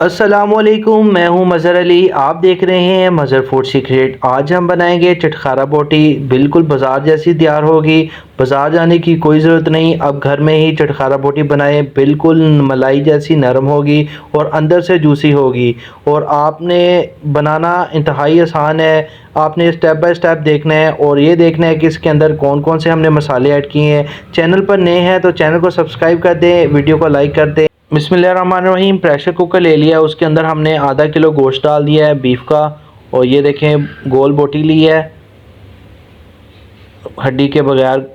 अस्सलामुअलैकुम, मैं हूं मज़हर अली। आप देख रहे हैं मज़हर फूड सीक्रेट। आज हम बनाएंगे चटखारा बोटी। बिल्कुल बाज़ार जैसी तैयार होगी, बाज़ार जाने की कोई ज़रूरत नहीं। अब घर में ही चटखारा बोटी बनाएं, बिल्कुल मलाई जैसी नरम होगी और अंदर से जूसी होगी। और आपने बनाना इंतहाई आसान है। आपने स्टेप बाय स्टेप देखना है और ये देखना है कि इसके अंदर कौन कौन से हमने मसाले ऐड किए हैं। चैनल पर नए हैं तो चैनल को सब्सक्राइब कर दें, वीडियो को लाइक कर दें। बिस्मिल्लाहिर्रहमानिर्रहीम। प्रेशर कुकर ले लिया, उसके अंदर हमने आधा किलो गोश्त डाल दिया है बीफ का। और ये देखें गोल बोटी ली है हड्डी के बगैर।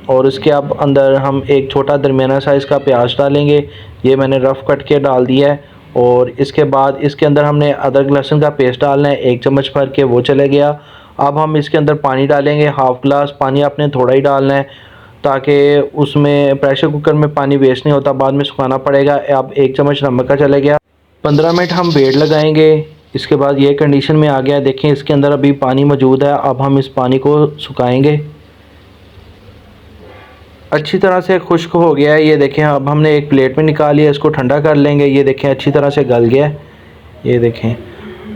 और उसके अब अंदर हम एक छोटा दरमियाना साइज़ का प्याज डालेंगे। ये मैंने रफ़ कट के डाल दिया है। और इसके बाद इसके अंदर हमने अदरक लहसुन का पेस्ट डालना है, 1 चम्मच भर के, वो चले गया। अब हम इसके अंदर पानी डालेंगे, हाफ़ गिलास पानी आपने थोड़ा ही डालना है, ताकि उसमें प्रेशर कुकर में पानी वेस्ट नहीं होता, बाद में सुखाना पड़ेगा। अब 1 चम्मच नमक का चला गया। 15 मिनट हम बेड़ लगाएंगे। इसके बाद ये कंडीशन में आ गया, देखें इसके अंदर अभी पानी मौजूद है। अब हम इस पानी को सुखाएंगे। अच्छी तरह से खुश्क हो गया है, ये देखें। अब हमने एक प्लेट में निकाल लिया, इसको ठंडा कर लेंगे। ये देखें अच्छी तरह से गल गया है, ये देखें।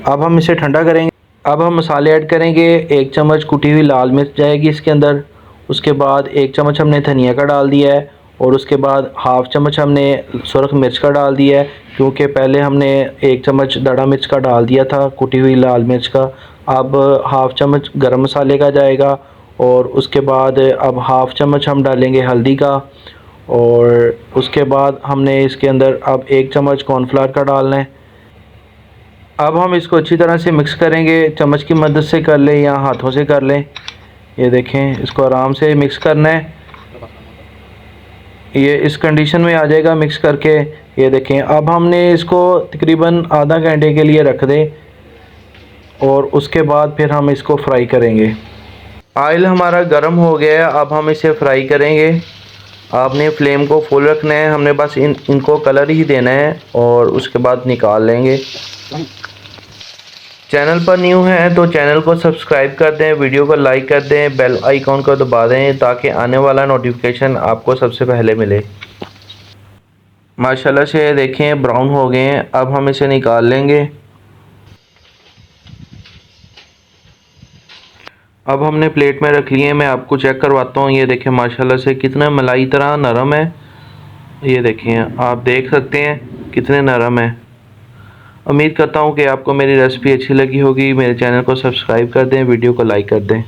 अब हम इसे ठंडा करेंगे। अब हम मसाले ऐड करेंगे। 1 चम्मच कुटी हुई लाल मिर्च जाएगी इसके अंदर। उसके बाद 1 चम्मच हमने धनिया का डाल दिया है। और उसके बाद हाफ़ चम्मच हमने सुरख मिर्च का डाल दिया है, क्योंकि पहले हमने 1 चम्मच दड़ा मिर्च का डाल दिया था, कुटी हुई लाल मिर्च का। अब हाफ़ चम्मच गरम मसाले का जाएगा। और उसके बाद अब हाफ़ चम्मच हम डालेंगे हल्दी का। और उसके बाद हमने इसके अंदर अब 1 चम्मच कॉर्नफ्लावर का डालना है। अब हम इसको अच्छी तरह से मिक्स करेंगे, चम्मच की मदद से कर लें या हाथों से कर लें। ये देखें, इसको आराम से मिक्स करना है। ये इस कंडीशन में आ जाएगा मिक्स करके। ये देखें, अब हमने इसको तकरीबन आधा घंटे के लिए रख दें और उसके बाद फिर हम इसको फ्राई करेंगे। ऑयल हमारा गर्म हो गया है, अब हम इसे फ्राई करेंगे। आपने फ्लेम को फुल रखना है, हमने बस इनको कलर ही देना है और उसके बाद निकाल लेंगे। चैनल पर न्यू हैं तो चैनल को सब्सक्राइब कर दें, वीडियो को लाइक कर दें, बेल आइकॉन को दबा दें ताकि आने वाला नोटिफिकेशन आपको सबसे पहले मिले। माशाल्लाह से देखें ब्राउन हो गए हैं, अब हम इसे निकाल लेंगे। अब हमने प्लेट में रख लिए, मैं आपको चेक करवाता हूँ। ये देखें माशाल्लाह से कितना मलाई तरह नरम है। ये देखें, आप देख सकते हैं कितने नरम है। उम्मीद करता हूँ कि आपको मेरी रेसिपी अच्छी लगी होगी। मेरे चैनल को सब्सक्राइब कर दें, वीडियो को लाइक कर दें।